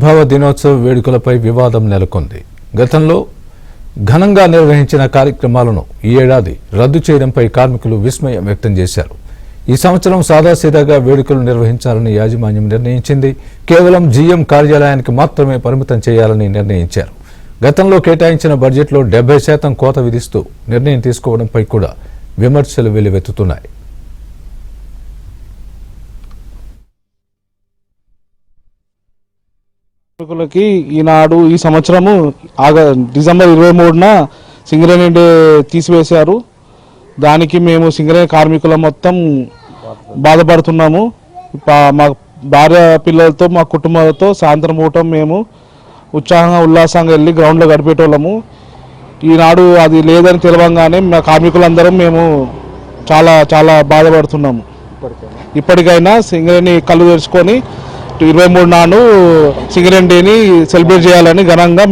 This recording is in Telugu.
భావ దినోత్సవ వేడుకలపై వివాదం నెలకొంది. గతంలో ఘనంగా నిర్వహించిన కార్యక్రమాలను ఈ ఏడాది రద్దు చేయడంపై కార్మికులు విస్మయం వ్యక్తం చేశారు. ఈ సంవత్సరం సాదాసీదాగా వేడుకలు నిర్వహించాలని యాజమాన్యం నిర్ణయించింది. కేవలం జీఎం కార్యాలయానికి మాత్రమే పరిమితం చేయాలని నిర్ణయించారు. గతంలో కేటాయించిన బడ్జెట్లో 70% కోత విధిస్తూ నిర్ణయం తీసుకోవడంపై కూడా విమర్శలు వెల్లువెత్తుతున్నాయి. కార్మికులకి ఈనాడు ఈ సంవత్సరము డిసెంబర్ 23న సింగరేణి డే తీసివేశారు. దానికి మేము సింగరేణి కార్మికుల మొత్తం బాధపడుతున్నాము. మా భార్య పిల్లలతో మా కుటుంబాలతో సాయంత్రం పూట మేము ఉత్సాహంగా ఉల్లాసంగా వెళ్ళి గ్రౌండ్లో గడిపేటోళ్ళము. ఈనాడు అది లేదని తెలవంగానే మా కార్మికులందరం మేము చాలా చాలా బాధపడుతున్నాము. ఇప్పటికైనా సింగరేణి కళ్ళు తెరుచుకొని 23 నాడు సింగరేణి డేని సెలబ్రేట్ చేయాలని ఘనంగా